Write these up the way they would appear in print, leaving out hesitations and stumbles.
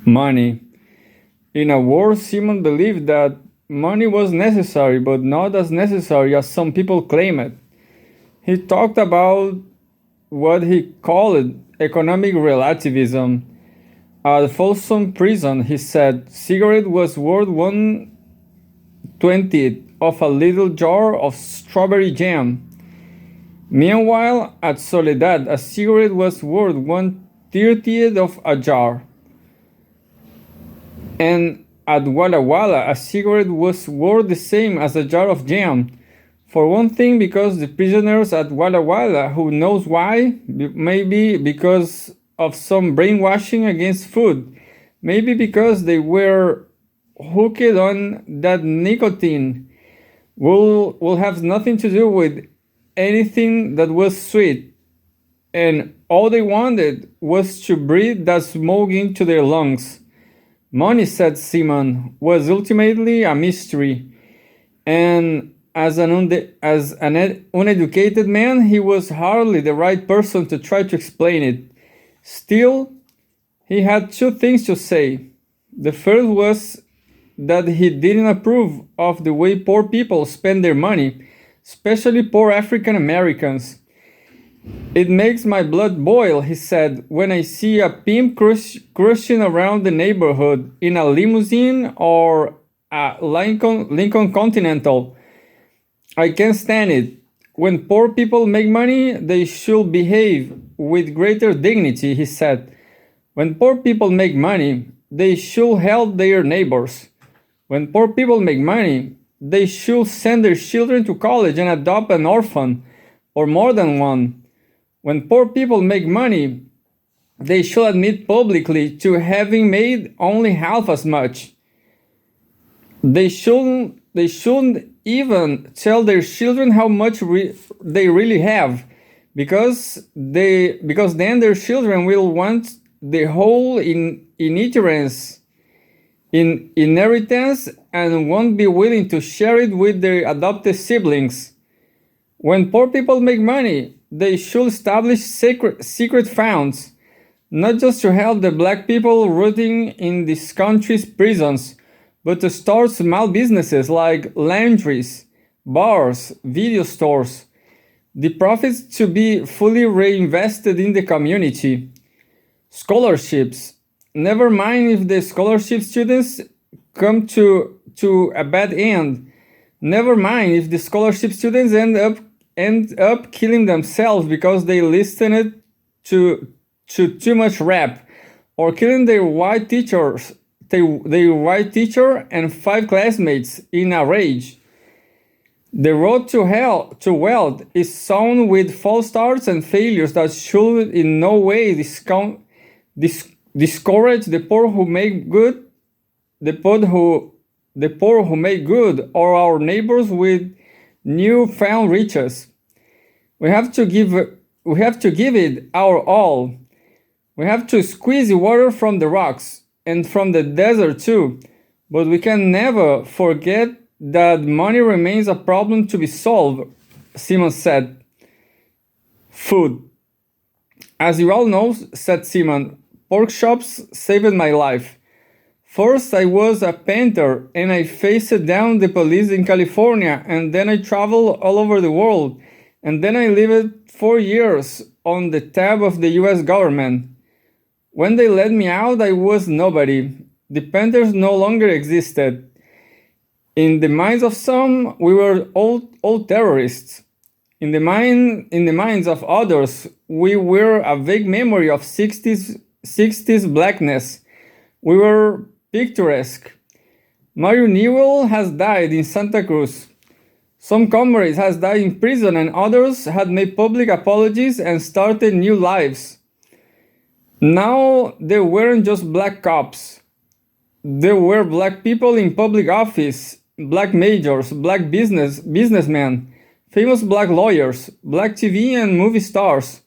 Money. In a word, Simon believed that money was necessary, but not as necessary as some people claim it. He talked about what he called economic relativism. At Folsom Prison, he said, cigarette was worth 1/20th of a little jar of strawberry jam. Meanwhile, at Soledad, a cigarette was worth 1/30th of a jar. And at Walla Walla, a cigarette was worth the same as a jar of jam. For one thing, because the prisoners at Walla Walla, who knows why, maybe because of some brainwashing against food, maybe because they were hooked on that nicotine, will have nothing to do with anything that was sweet, and all they wanted was to breathe that smoke into their lungs. Money, said Simon, was ultimately a mystery, and as an uneducated man, he was hardly the right person to try to explain it. Still, he had two things to say. The first was that he didn't approve of the way poor people spend their money, especially poor African Americans. It makes my blood boil, he said, when I see a pimp cruising around the neighborhood in a limousine or a Lincoln Continental. I can't stand it. When poor people make money, they should behave with greater dignity, he said. When poor people make money, they should help their neighbors. When poor people make money, they should send their children to college and adopt an orphan, or more than one. When poor people make money, they should admit publicly to having made only half as much. They shouldn't even tell their children how much they really have, because then their children will want the whole inheritance and won't be willing to share it with their adopted siblings. When poor people make money, they should establish secret funds, not just to help the black people rotting in this country's prisons, but to start small businesses like laundries, bars, video stores. The profits to be fully reinvested in the community. Scholarships. Never mind if the scholarship students come to a bad end. Never mind if the scholarship students end up killing themselves because they listened to too much rap, or killing their white teacher and 5 classmates in a rage. The road to wealth is sown with false starts and failures that should in no way discourage the poor who make good, or our neighbors with newfound riches. We have to give it our all. We have to squeeze the water from the rocks and from the desert too, but we can never forget that money remains a problem to be solved, Simon said. Food. As you all know, said Simon, pork chops saved my life. First, I was a painter and I faced down the police in California, and then I traveled all over the world, and then I lived 4 years on the tab of the US government. When they let me out, I was nobody. The painters no longer existed. In the minds of some, we were all terrorists. In the minds of others, we were a vague memory of 60s blackness. We were picturesque. Mario Newell has died in Santa Cruz. Some comrades has died in prison, and others had made public apologies and started new lives. Now there weren't just black cops. There were black people in public office, black majors, black businessmen, famous black lawyers, black TV and movie stars.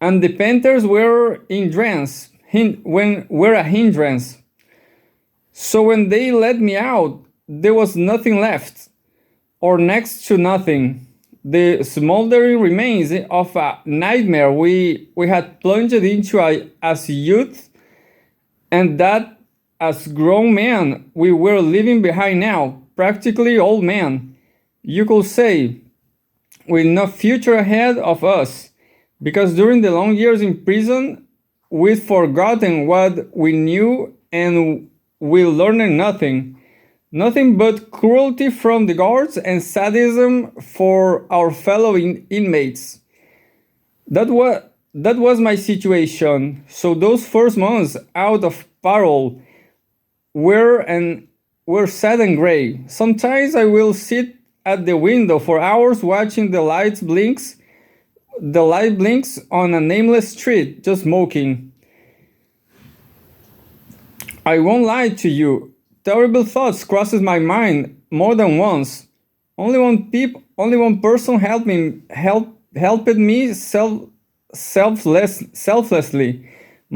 And the painters were a hindrance. So when they let me out, there was nothing left, or next to nothing. The smoldering remains of a nightmare we had plunged into as youth, and that as grown men we were leaving behind now, practically old men, you could say, with no future ahead of us, because during the long years in prison we'd forgotten what we knew and we learned nothing. Nothing but cruelty from the guards and sadism for our fellow inmates. That was my situation. So those first months out of parole were sad and gray. Sometimes I will sit at the window for hours watching the light blinks on a nameless street, just smoking. I won't lie to you. Terrible thoughts crosses my mind more than once. Only one person helped me selflessly.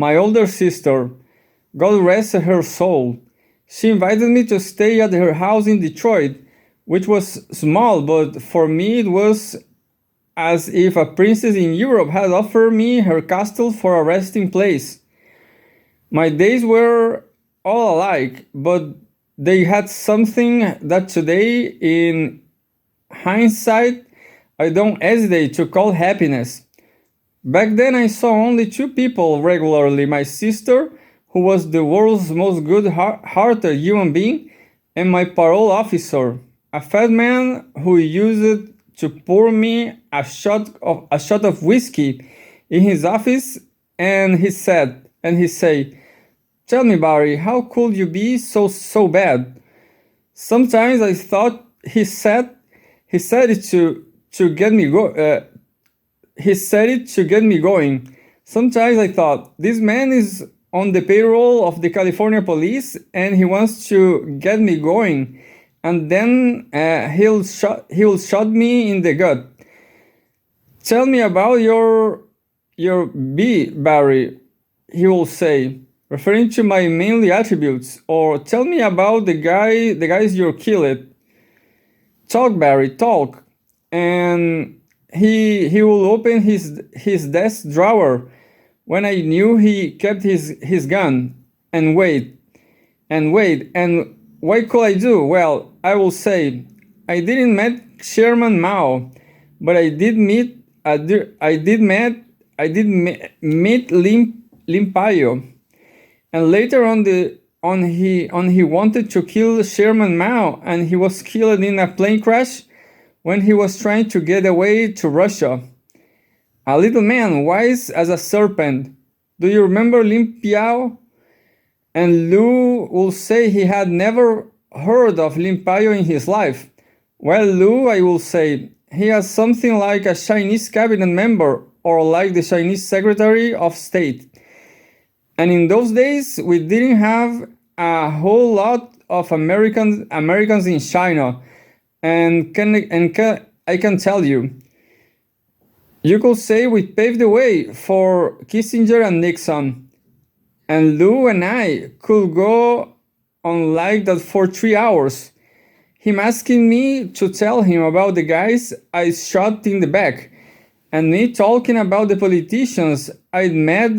My older sister, God rest her soul. She invited me to stay at her house in Detroit, which was small, but for me it was as if a princess in Europe had offered me her castle for a resting place. My days were all alike, but they had something that today, in hindsight, I don't hesitate to call happiness. Back then, I saw only two people regularly: my sister, who was the world's most good-hearted human being, and my parole officer, a fat man who used to pour me a shot of whiskey in his office, and he say, "Tell me, Barry, how could you be so bad?" Sometimes I thought he said it to get me going. Sometimes I thought, this man is on the payroll of the California police and he wants to get me going, and then he'll shot me in the gut. "Tell me about your B, Barry," he will say, referring to my manly attributes, or "tell me about the guys you killed. Talk, Barry, talk." And he will open his desk drawer when I knew he kept his gun, and wait. And what could I do? Well, I will say, I didn't meet Sherman Mao, but I did meet Limpayo. And later he wanted to kill Sherman Mao, and he was killed in a plane crash when he was trying to get away to Russia. A little man, wise as a serpent. Do you remember Lin Piao? And Lou will say he had never heard of Lin Piao in his life. Well, Lou, I will say, he has something like a Chinese cabinet member, or like the Chinese Secretary of State. And in those days, we didn't have a whole lot of Americans in China. And I can tell you, you could say we paved the way for Kissinger and Nixon. And Lou and I could go on like that for 3 hours. Him asking me to tell him about the guys I shot in the back, and me talking about the politicians I'd met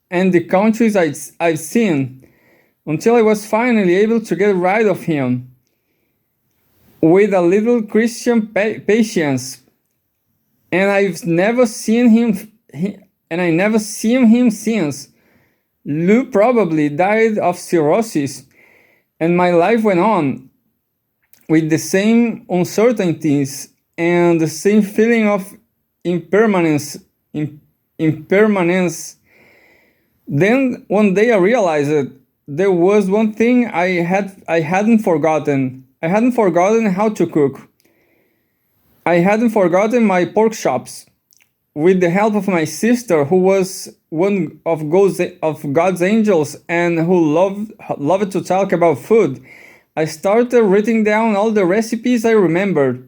and the countries I've seen, until I was finally able to get rid of him. With a little Christian patience, and I've never seen him since. Lou probably died of cirrhosis, and my life went on with the same uncertainties and the same feeling of impermanence. Then one day I realized there was one thing I hadn't forgotten. I hadn't forgotten how to cook. I hadn't forgotten my pork chops. With the help of my sister, who was one of God's angels and who loved to talk about food, I started writing down all the recipes I remembered.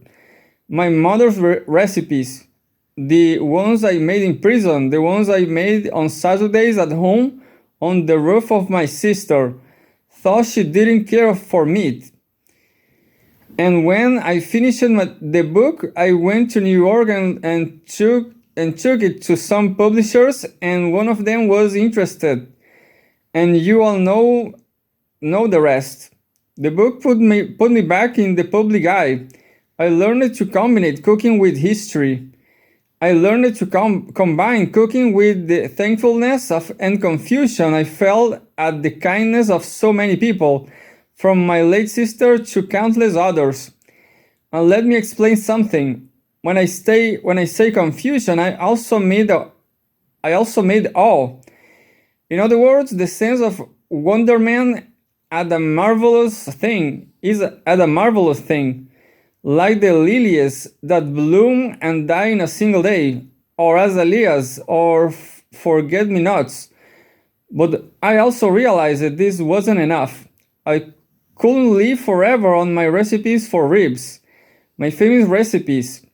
My mother's recipes, the ones I made in prison, the ones I made on Saturdays at home on the roof of my sister, thought she didn't care for meat. And when I finished the book, I went to New York and took it to some publishers, and one of them was interested. and you all know the rest. The book put me back in the public eye. I learned to combine cooking with history. I learned to combine cooking with the thankfulness and confusion I felt at the kindness of so many people, from my late sister to countless others. And let me explain something. When I say confusion, I also made awe. In other words, the sense of wonderment at a marvelous thing like the lilies that bloom and die in a single day, or azaleas, or forget-me-nots. But I also realized that this wasn't enough. I couldn't live forever on my recipes for ribs, my famous recipes.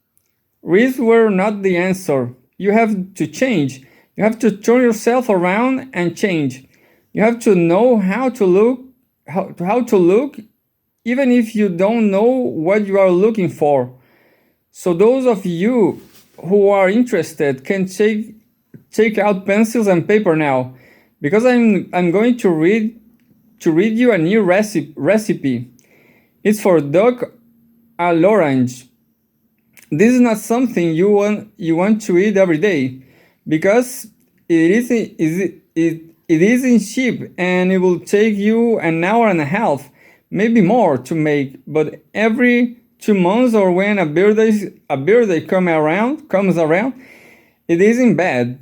Ribs were not the answer. You have to change. You have to turn yourself around and change. You have to know how to look, even if you don't know what you are looking for. So those of you who are interested can take out pencils and paper now, because I'm going to read you a new recipe. It's for duck à l'orange. This is not something you want to eat every day, because it isn't cheap, and it will take you an hour and a half, maybe more, to make. But every 2 months, or when a birthday comes around, it isn't bad.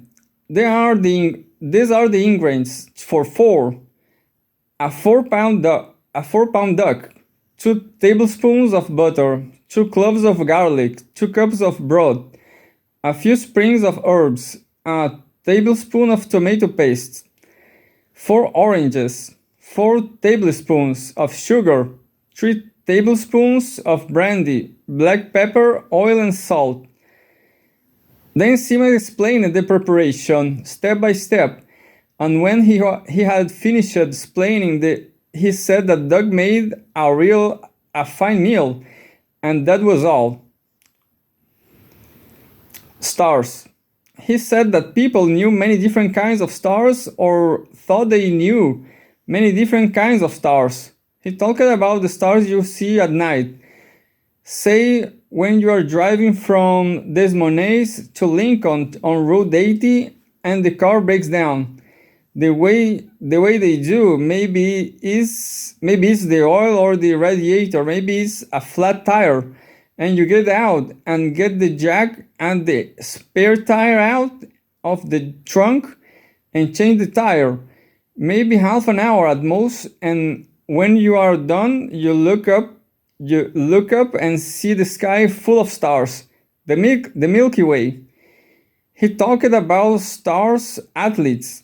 These are the ingredients for four: a 4-pound duck, 2 tablespoons of butter, 2 cloves of garlic, 2 cups of broth, a few sprigs of herbs, a tablespoon of tomato paste, 4 oranges, 4 tablespoons of sugar, 3 tablespoons of brandy, black pepper, oil, and salt. Then Simon explained the preparation step by step, and when he had finished explaining, he said that Doug made a fine meal, and that was all. Stars. He said that people knew many different kinds of stars, or thought they knew many different kinds of stars. He talked about the stars you see at night. Say when you are driving from Des Moines to Lincoln on Route 80 and the car breaks down. The way they do, maybe it's the oil or the radiator, maybe it's a flat tire, and you get out and get the jack and the spare tire out of the trunk and change the tire. Maybe half an hour at most, and when you are done, you look up and see the sky full of stars, the Milky Way. He talked about stars athletes.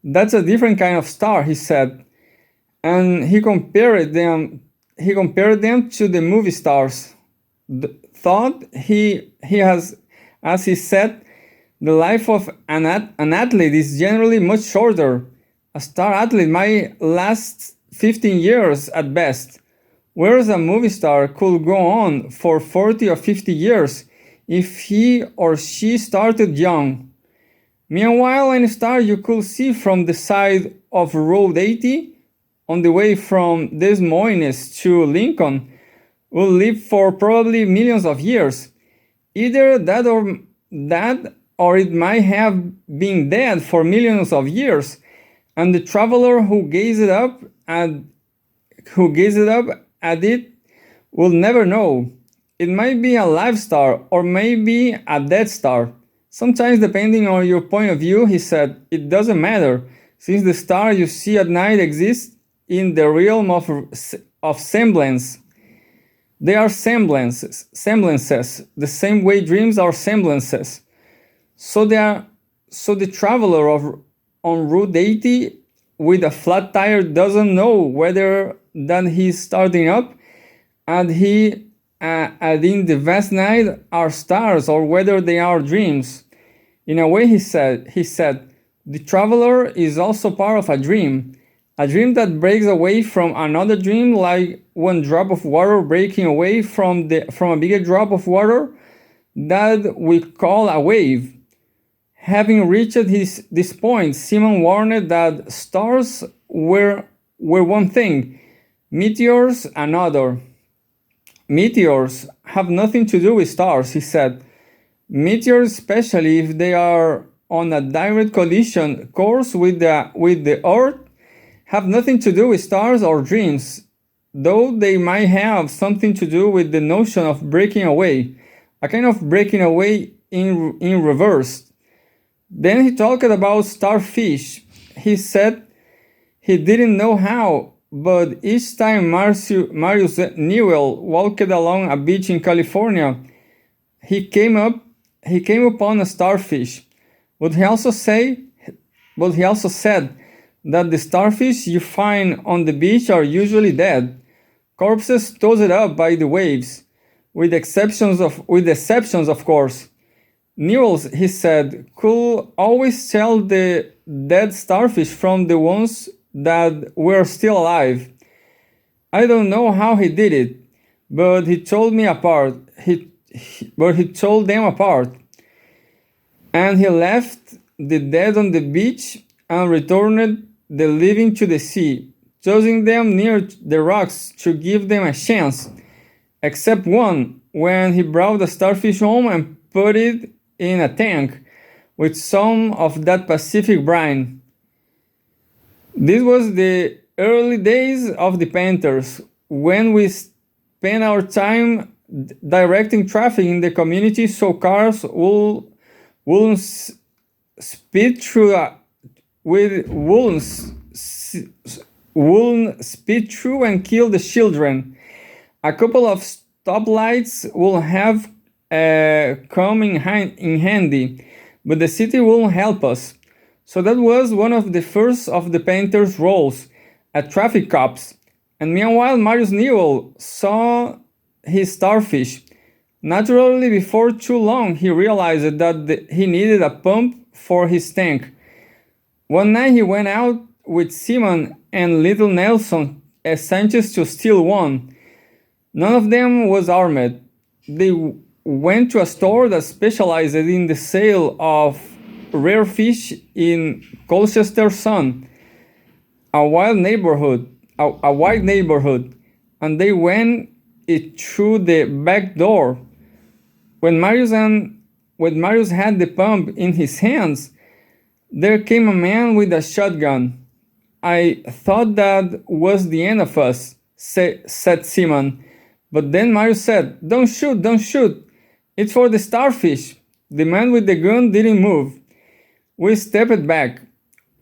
That's a different kind of star, he said, and he compared them to the movie stars. Thought he has, as he said, the life of an athlete is generally much shorter. A star athlete might last 15 years at best, whereas a movie star could go on for 40 or 50 years if he or she started young. Meanwhile, any star you could see from the side of Road 80 on the way from Des Moines to Lincoln will live for probably millions of years. Either that or it might have been dead for millions of years, and the traveler who gazed up at it will never know. It might be a live star or maybe a dead star. Sometimes, depending on your point of view, he said, it doesn't matter, since the star you see at night exists in the realm of semblance. They are semblances, the same way dreams are semblances. So the traveler on Route 80 with a flat tire doesn't know whether that he's starting up and in the vast night are stars or whether they are dreams. In a way, he said, the traveler is also part of a dream that breaks away from another dream, like one drop of water breaking away from a bigger drop of water that we call a wave. Having reached this point, Simon warned that stars were one thing, meteors another. Meteors have nothing to do with stars, he said. Meteors, especially if they are on a direct collision course with the Earth, have nothing to do with stars or dreams, though they might have something to do with the notion of breaking away, a kind of breaking away in reverse. Then he talked about starfish. He said he didn't know how, but each time Marius Newell walked along a beach in California, he came upon a starfish. But he also said that the starfish you find on the beach are usually dead, corpses tossed up by the waves, with exceptions of course. Newells, he said, could always tell the dead starfish from the ones that were still alive. I don't know how he did it, but he told me apart. But he told them apart. And he left the dead on the beach and returned the living to the sea, tossing them near the rocks to give them a chance, except one, when he brought the starfish home and put it in a tank with some of that Pacific brine. This was the early days of the Panthers, when we spent our time directing traffic in the community so cars wouldn't speed through and kill the children. A couple of stoplights will have come in handy, but the city won't help us. So that was one of the first of the Panthers' roles as traffic cops. And meanwhile, Marius Newell saw his starfish. Naturally, before too long, he realized that he needed a pump for his tank. One night he went out with Simon and little Nelson as scientists to steal one. None of them was armed. They went to a store that specialized in the sale of rare fish in Colchester Sun, a white neighborhood, and they went it through the back door. When Marius had the pump in his hands, there came a man with a shotgun. I thought that was the end of us, said Simon. But then Marius said, don't shoot. It's for the starfish. The man with the gun didn't move. We stepped back.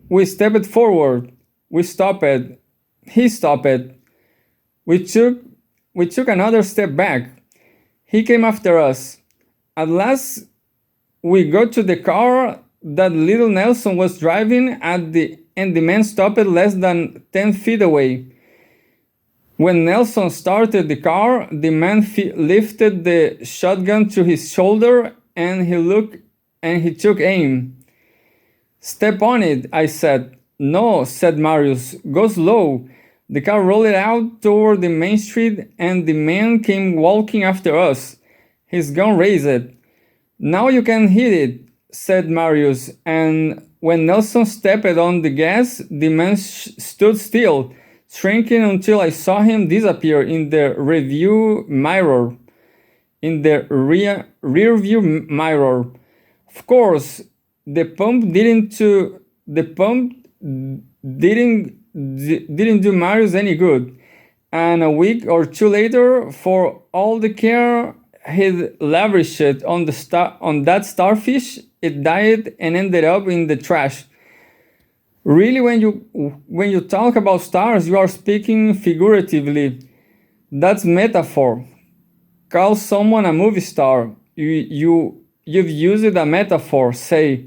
We stepped forward. We stopped. He stopped. We took another step back. He came after us. At last, we got to the car that little Nelson was driving and the man stopped less than 10 feet away. When Nelson started the car, the man lifted the shotgun to his shoulder and he took aim. Step on it, I said. No, said Marius. Go slow. The car rolled out toward the main street and the man came walking after us. His gun raised. Now you can hit it, said Marius, and when Nelson stepped on the gas, the man stood still, shrinking until I saw him disappear in the rear view mirror. Of course, the pump didn't do Marius any good, and a week or two later, for all the care he'd lavished on that starfish, it died and ended up in the trash. Really, when you talk about stars, you are speaking figuratively. That's metaphor. Call someone a movie star. You've used a metaphor. Say,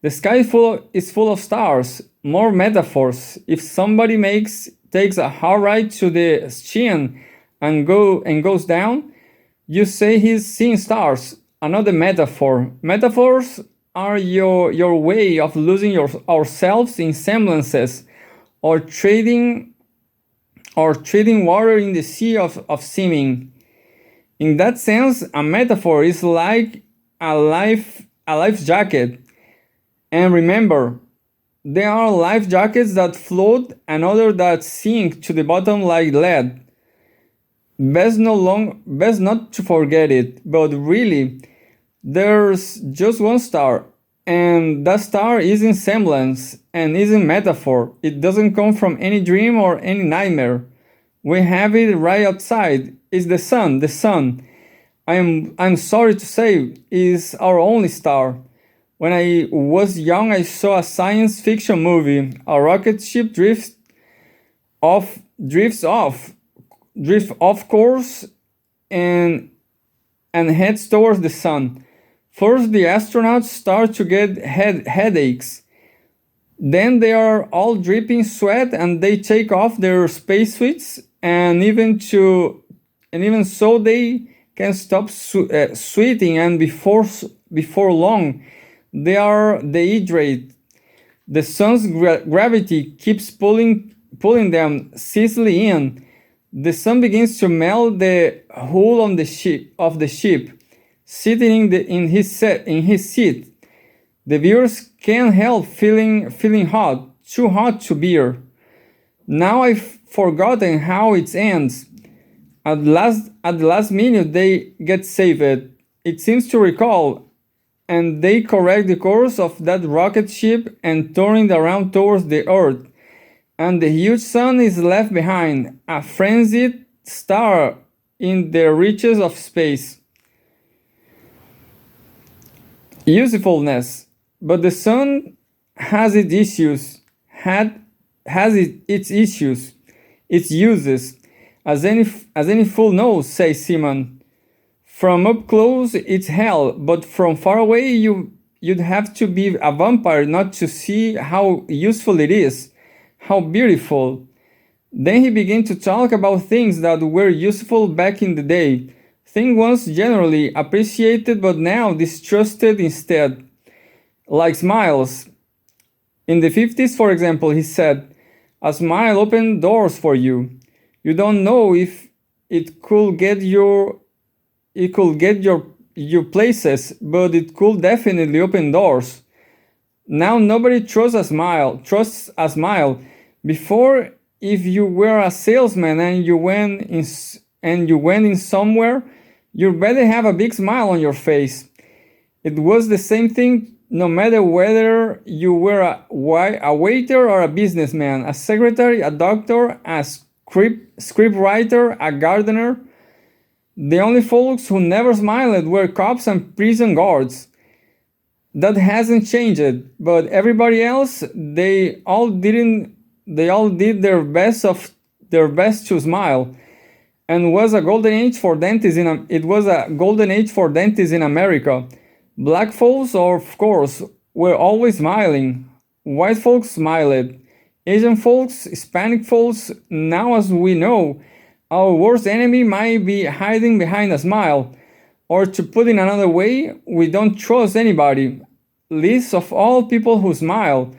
the sky is full of stars. More metaphors. If somebody takes a hard ride to the Skian and goes down, you say he's seeing stars. Another metaphor. Metaphors are your way of losing ourselves in semblances, or trading water in the sea of seeming. In that sense, a metaphor is like a life jacket. And remember, there are life jackets that float and others that sink to the bottom like lead. Best not to forget it, but really, there's just one star, and that star isn't semblance and isn't metaphor. It doesn't come from any dream or any nightmare. We have it right outside. It's the sun. The sun, I'm sorry to say, is our only star. When I was young, I saw a science fiction movie. A rocket ship off, drifts off, drift off course, and heads towards the sun. First, the astronauts start to get headaches. Then they are all dripping sweat, and they take off their spacesuits, and even so, they can stop sweating, and before long, they are dehydrated. The sun's gravity keeps pulling them ceaselessly in. The sun begins to melt the hull on the ship. Sitting in his seat, the viewers can't help feeling hot, too hot to bear. Now I've forgotten how it ends. At the last minute, they get saved. It seems to recall, and they correct the course of that rocket ship and turn it around towards the Earth. And the huge sun is left behind, a frenzied star in the reaches of space. Usefulness. But the sun has its issues, its issues, its uses, as any fool knows, says Simon. From up close, it's hell, but from far away, you'd have to be a vampire not to see how useful it is, how beautiful. Then he began to talk about things that were useful back in the day, things once generally appreciated but now distrusted instead, like smiles. In the 50s, for example, he said, a smile opened doors for you. You don't know if it could get you places, but it could definitely open doors. Now nobody trusts a smile. Before, if you were a salesman and you went in somewhere, you better have a big smile on your face. It was the same thing no matter whether you were a waiter or a businessman, a secretary, a doctor, a scriptwriter, a gardener. The only folks who never smiled were cops and prison guards. That hasn't changed, but everybody else, they all did their best to smile. And it was a golden age for dentists in America. Black folks, of course, were always smiling. White folks smiled. Asian folks, Hispanic folks, now as we know, our worst enemy might be hiding behind a smile. Or to put it another way, we don't trust anybody, least of all people who smile,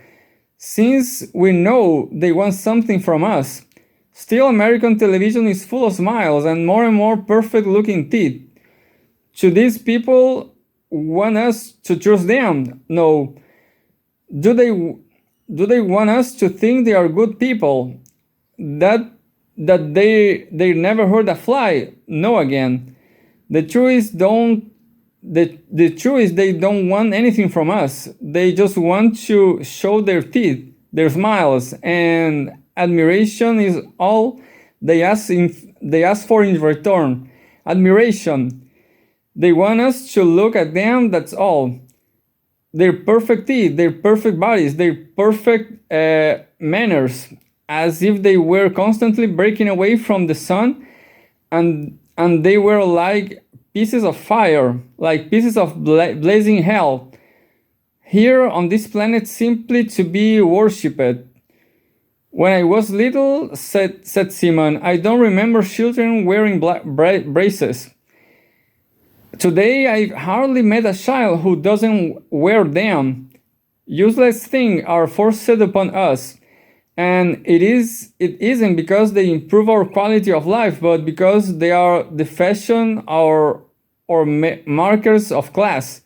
since we know they want something from us. Still, American television is full of smiles and more perfect-looking teeth. Do these people want us to trust them? No. Do they want us to think they are good people? That they never hurt a fly? No again. The truth is they don't want anything from us. They just want to show their teeth, their smiles, and admiration is all they ask for in return. Admiration. They want us to look at them, that's all. Their perfect teeth, their perfect bodies, their perfect manners, as if they were constantly breaking away from the sun, and they were like pieces of fire, like pieces of blazing hell, here on this planet simply to be worshipped. When I was little, said Simon, I don't remember children wearing braces. Today, I've hardly met a child who doesn't wear them. Useless things are forced upon us, and it isn't because they improve our quality of life, but because they are the fashion or markers of class.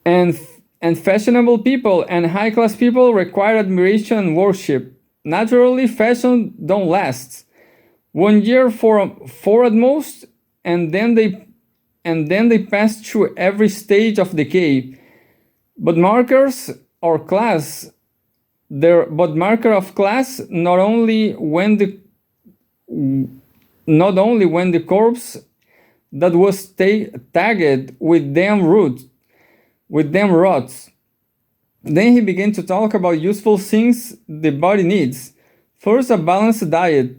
And and fashionable people and high-class people require admiration and worship. Naturally, fashion don't last. 1 year for at most, and then they pass through every stage of decay. But markers or class, but marker of class not only when the corpse that was tagged with them rots. Then he began to talk about useful things the body needs. First, a balanced diet.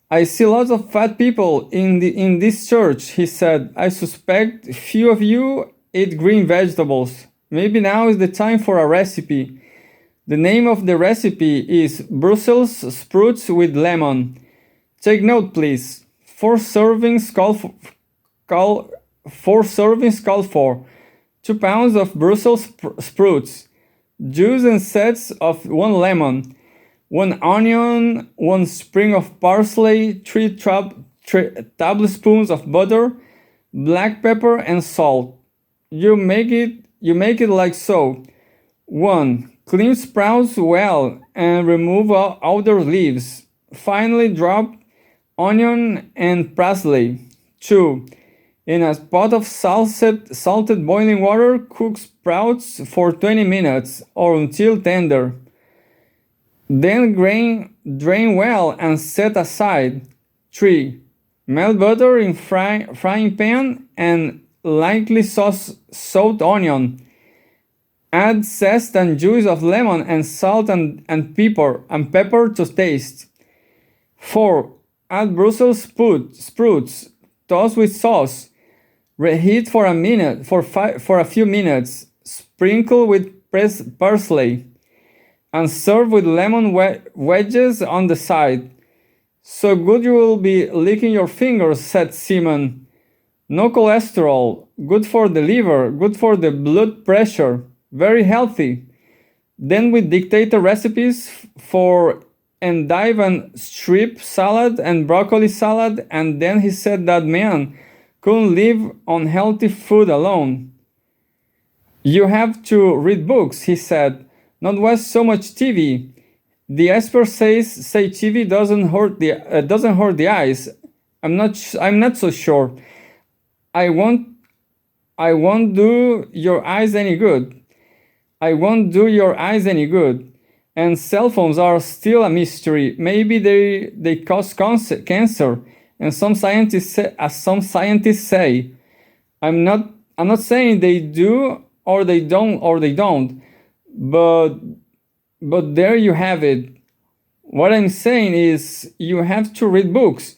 I see lots of fat people in this church, he said. I suspect few of you eat green vegetables. Maybe now is the time for a recipe. The name of the recipe is Brussels sprouts with lemon. Take note, please. 4 servings call for 2 pounds of Brussels sprouts, juice and zest of 1 lemon, 1 onion, 1 sprig of parsley, 3 tablespoons of butter, black pepper and salt. You make it like so. 1. Clean sprouts well and remove all their leaves. Finally, drop onion and parsley. 2. In a pot of salted boiling water, cook sprouts for 20 minutes or until tender. Then drain well and set aside. 3. Melt butter in frying pan and lightly salt onion. Add zest and juice of lemon and salt and pepper to taste. 4. Add Brussels sprouts, toss with sauce. Reheat for a few minutes. Sprinkle with parsley, and serve with lemon wedges on the side. So good you will be licking your fingers, said Simon. No cholesterol, good for the liver, good for the blood pressure, very healthy. Then we dictate the recipes for endive and strip salad and broccoli salad, and then he said that man couldn't live on healthy food alone. You have to read books, he said, not watch so much TV. The experts say TV doesn't hurt the eyes. I'm not so sure. I won't do your eyes any good. I won't do your eyes any good. And cell phones are still a mystery. Maybe they cause cancer. And some scientists say, I'm not saying they do or they don't, but there you have it. What I'm saying is you have to read books.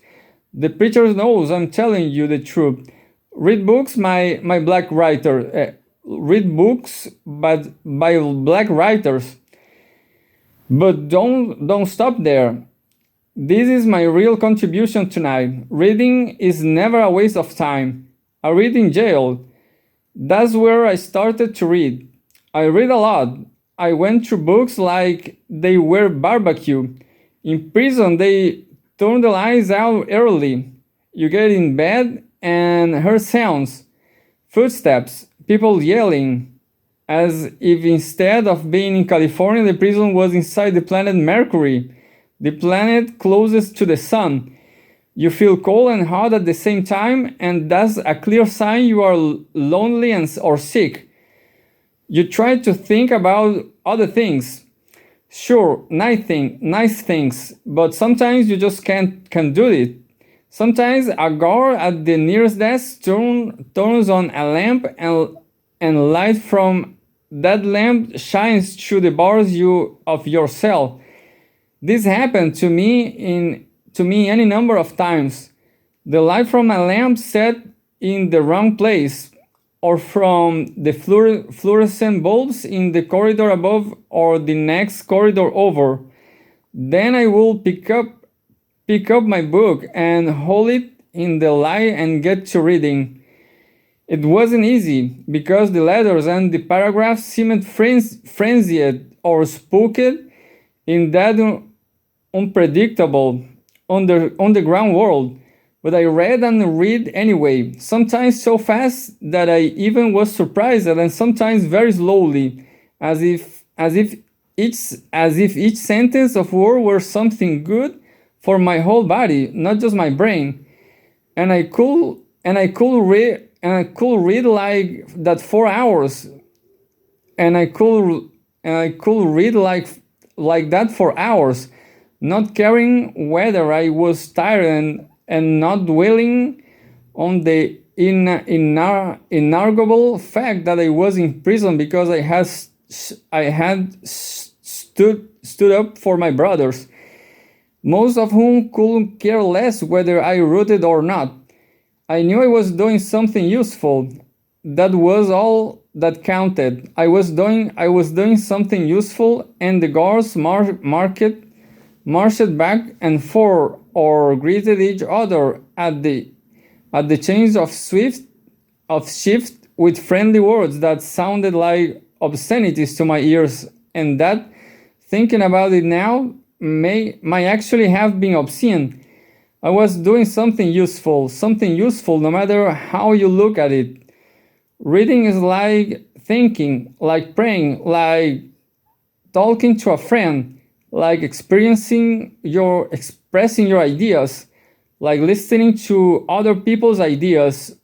The preacher knows I'm telling you the truth. Read books, my black writer. Read books by black writers. But don't stop there. This is my real contribution tonight. Reading is never a waste of time. I read in jail. That's where I started to read. I read a lot. I went through books like they were barbecue. In prison, they turn the lights out early. You get in bed and hear sounds, footsteps, people yelling, as if instead of being in California, the prison was inside the planet Mercury, the planet closest to the sun. You feel cold and hot at the same time, and that's a clear sign you are lonely or sick. You try to think about other things. Sure, nice things, but sometimes you just can't do it. Sometimes a guard at the nearest desk turns on a lamp and light from that lamp shines through the bars of your cell. This happened to me any number of times. The light from a lamp set in the wrong place, or from the fluorescent bulbs in the corridor above or the next corridor over. Then I will pick up my book and hold it in the light and get to reading. It wasn't easy because the letters and the paragraphs seemed frenzied or spooked in that unpredictable underground world. but I read and read anyway, sometimes so fast that I even was surprised, and sometimes very slowly, as if each sentence of word were something good for my whole body, not just my brain. And I could read like that for hours, and I could read like that for hours, not caring whether I was tired, and not dwelling on the inarguable fact that I was in prison because I had stood up for my brothers, most of whom couldn't care less whether I rooted or not. I knew I was doing something useful. That was all that counted. I was doing something useful, and the guards marched back and forth or greeted each other at the change of shift with friendly words that sounded like obscenities to my ears, and that, thinking about it now, might actually have been obscene. I was doing something useful no matter how you look at it. Reading is like thinking, like praying, like talking to a friend, like expressing your ideas, like listening to other people's ideas,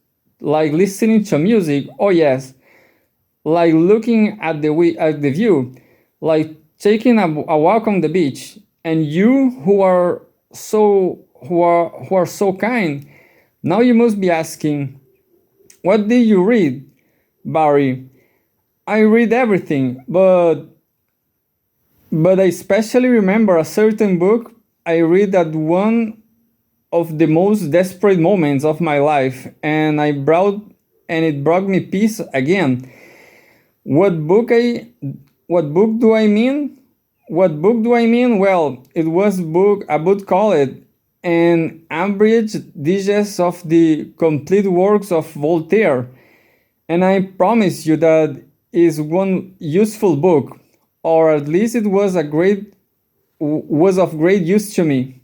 like listening to music. Oh yes, like looking at the view, like taking a walk on the beach. And you who are so kind, now you must be asking, what did you read, Barry? I read everything, but I especially remember a certain book I read at one of the most desperate moments of my life, and it brought me peace again. What book I what book do I mean? What book do I mean? Well, it was a book called An Abridged Digest of the Complete Works of Voltaire, and I promise you that is one useful book, or at least it was of great use to me.